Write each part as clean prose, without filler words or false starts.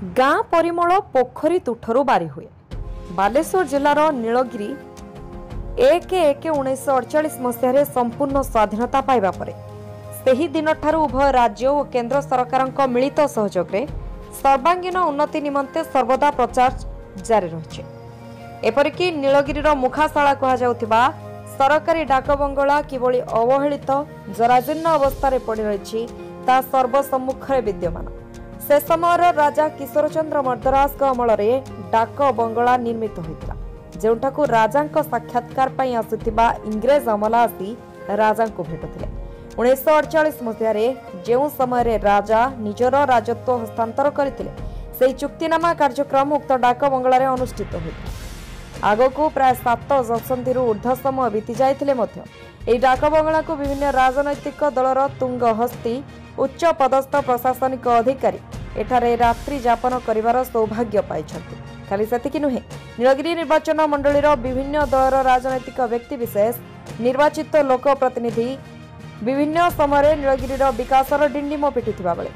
गाँ परिमल पोखरी तुठरू बारी हुए। बालेश्वर जिलार नीलगिरी 1/1/1948 मसीह संपूर्ण स्वाधीनता पाइबा परे सेही दिन ठारू उभय राज्य और केंद्र सरकार मिलित सहयोग रे सर्वांगीन उन्नति निमंते सर्वदा प्रचार जारी रही। एपरिकी नीलगिरीर मुखाशाला कहुवा सरकारी डाक बंगला किभली अवहेलित जराजीर्ण अवस्था पड़ रही सर्वसम्मुखें विद्यमान। से समय राजा किशोर चंद्र मर्दराज अमल डाक बंगला निर्मित होता जोठाकू राजा साक्षात्कार आसुथिबा इंग्रेज अमला आसी राजा को भेटुथिले। 1948 मसीह जो समय राजा निजर राजत्व हस्तांतर करथिले सेही चुक्तिनामा कार्यक्रम उक्त डाक बंगला अनुष्ठित होता। आगकू प्राय 7 दशंधि ऊर्ध्व समय बीती जाइथिले मध्य एही डाक बंगला को विभिन्न राजनैतिक दलर तुंग हस्ती उच्च पदस्थ प्रशासनिक अधिकारी एठारे रात्रि जापन करिवार सौभाग्य पाइछन्ति। खाली सेतिकी नुहे, नीलगिरी निर्वाचन मंडलीर विभिन्न दलर राजनैतिक व्यक्ति विशेष निर्वाचित लोक प्रतिनिधि विभिन्न समय नीलगिरीर विकासर डिंडिम पिटिथिबा बेले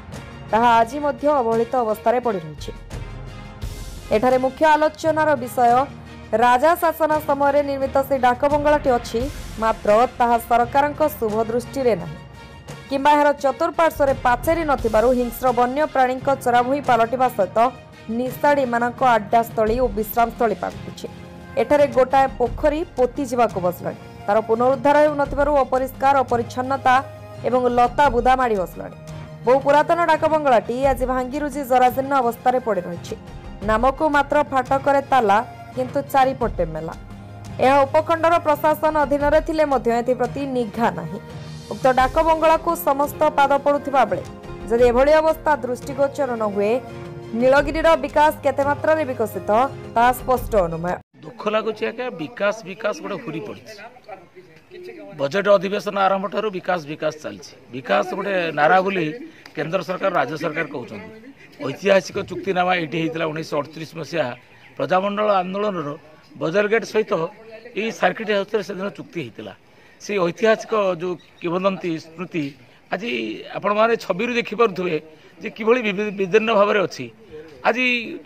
ताहा आज मध्य अवहेलित अवस्था पड़ रही। एठारे मुख्य आलोचनार विषय राजा शासन समय निर्मित से डाक बंगलाटी अच्छी मात्र ताहा सरकारक शुभ दृष्टि रे नाही किंबा यार चतुर्पार्श्व पाचेरी नथिबारु हिंस्र वन्य प्राणी चराभूई पलटिबा सहित निशाड़ी मानक आड्डास्थली और विश्रामस्थली पाखुछि। एठारे गोटाए पोखरी पोती जिबाको बसलाणी तार पुनरुद्धार हेउनथिबारु अपरिष्कार अपरिच्छन्नता एवं लता बुदा माड़ी बसलाणी। बहु पुरातन डाक बंगलाटी आज भांगी रुजी जराजीर्ण अवस्था पड़ रही। नामको मात्र फाटकरे ताला किंतु चारिपटे मेला। यह उपखंडर प्रशासन अधीन थिले मध्य एथिप्रति निघा नाही। उक्त डाक बंगला को समस्त पाद पड़ुथिबा बेले जदि एभली अवस्था दृष्टिगोचर न हुए नीलगिरीर विकास केते मात्रा रे विकसित ता स्पष्ट अनुमय। दुख लगुच विकास विकास गोटे हुरी पड़ी बजेट अधिवेशन आरंभ ठारू विकास विकास चलछि। विकास गोटे नारा बोली केंद्र सरकार राज्य सरकार कहउछन। ऐतिहासिक चुक्तिनामा एटी हेतिला 1938 मसीहा प्रजामंडल आंदोलन बजर गेट सहित यही सर्किट हाउस से दिन चुक्ति होता से ऐतिहासिक जो किंवदंती स्मृति आज आपण मैंने छवि देखिपे जे किभली विभिन्न भाव में अच्छी आज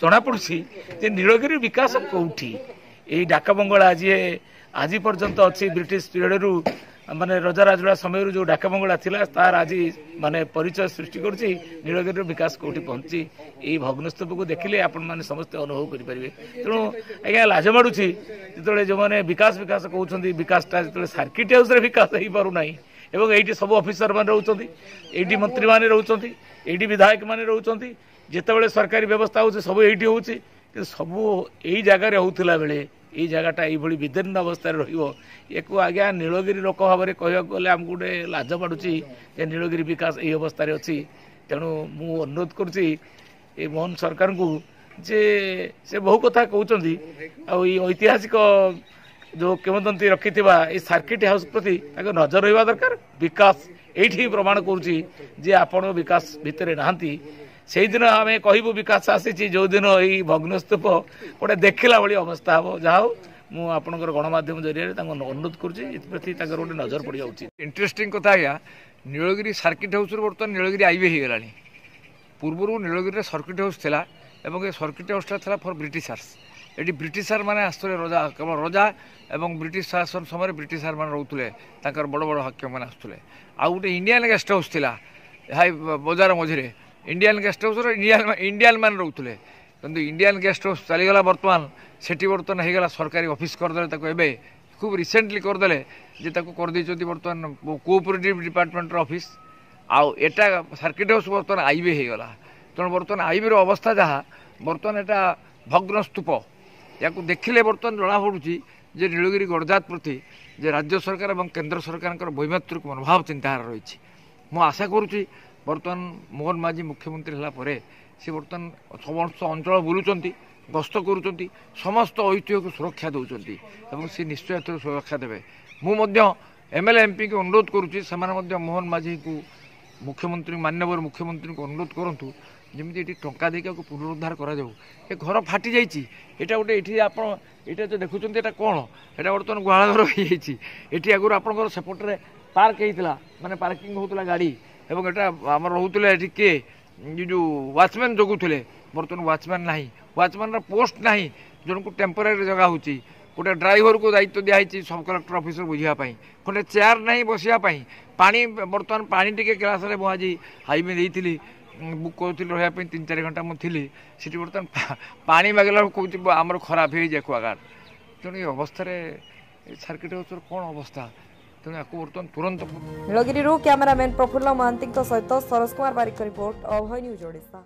जना पड़ी नीलगिरी विकास कौटी यही डाक बंगला आज पर्यंत अच्छी ब्रिटिश पीरियड रू माने रजा राजुड़ा समय जो डाक बंगला थिला तार आज माने परिचय सृष्टि करुच्ची नीलगिरी विकास कौटी पहुंची यही भग्नस्तूप को देखिले आपण माने समस्त अनुभव करेंगे। तेणु आज्ञा लाज माड़ुची जो जो मैंने विकास विकास कहते विकासटा जो सर्किट हाउस विकास हो पारना एवं ये सब ऑफिसर मान रोच ये मंत्री मैंने रोच ये विधायक मैंने रोच जिते सरकारी व्यवस्था हो सब ये हो सब यही जगार होता बेले ये जगहटा ये विदीर्ण अवस्था रु आज्ञा नीलगिरी लोक भाव में कहवाक गले आमको गोटे लाज माड़ुची नीलगिरी विकास यही अवस्था अच्छी। तेणु मु अनुरोध करुच्ची मोहन सरकार को जे से बहु कथा कहते ऐतिहासिक जो किंवदंती रखि सर्किट हाउस प्रति नजर रहा दरकार। विकास ये प्रमाण करुच्ची जे आपण विकास भितर नहांती से दिन आम कहूँ विकास आसी जो दिन यही भग्नस्तूप गोटे देखला भाई अवस्था हम जहाँ मुझे गणमाध्यम जरिए अनुरोध करुच्ची गोटे नजर पड़ जाऊँगी। इंटरेस्टिंग कथा आज्ञा नीलगिरी सर्किट हाउस बर्तमान नीलगिरी आईवे हो गला। पूर्व नीलगिरी सर्किट हाउस था और ये सर्किट हाउसटा था फॉर ब्रिटिशर्स। ये ब्रिटिशर मैंने आसुले रजा केवल रजा और ब्रिटिश शासन समय ब्रिटिशर मैंने रोते बड़ बड़ हाक्य मैंने आसुले। आ गोटे इंडियन गेस्ट हाउस था बजार मझे इंडियन गेस्ट हाउस इंडियन मान रोते किंतु इंडियन गेस्ट हाउस चलीगला बर्तमान सेठी बर्तमान होगा सरकारी ऑफिस करदे खूब रिसेंटली करदे जे करदे बर्तमान कोऑपरेटिव डिपार्टमेंट ऑफिस आउ एटा सर्किट हाउस बर्तमान आईवे हो गला। तेणु बर्तमान आईवे अवस्था जहाँ बर्तमान एटा भग्न स्तूप या देखिले बर्तमान जना पड़ुची जे नीलगिरी गड़जात प्रति जे राज्य सरकार और केंद्र सरकार वैमात्रिक मनोभाव चिंताधारा रही। मु आशा करुच्ची बर्तमान मोहन माझी मुख्यमंत्री है सी बर्तमान समस्त अंचल बुलूंट गस्त करुँच समस्त ऐतिह्य को सुरक्षा दौरान और सी निश्चय सुरक्षा देवे। मुझे एमएलए एमपी को अनुरोध करुच्ची से मोहन माझी को मुख्यमंत्री माननीय मुख्यमंत्री को अनुरोध करूँ जमी टंका देकर पुनरुद्धार करा जाऊ। ये घर फाटी जाइए यहाँ गोटे ये आप जो देखुं ये कौन यहाँ बर्तमान गुहाल घर हो आगुरी आप सेपटे पार्क होता माने पार्किंग होता गाड़ी एवं एटा आम रोते किए ये जो वाचमैन जगुले बर्तमान वाचमैन ना वाचमैन पोस्ट ना जन को टेम्पोरारी जगह हो गोटे ड्राइवर को दायित्व दिखाई सब कलेक्टर ऑफिस बुझापी गोटे चेयर ना बसापी पानी बर्तमान पानी टी क्लास में आज हाईवे देती बुक करी रहा 3-4 घंटा मुझे सीटी बर्तमान पानी मागला कौन आमर खराब हो जाए एक्वागार्ड तेणु ये अवस्था सर्किट हाउस कौन अवस्था तेणु या बर्तमान तुरंत नीलगिरी कैमरामैन प्रफुल्ल महांती सहित सरोज कुमार बारिक रिपोर्ट अभय न्यूज ओडिशा।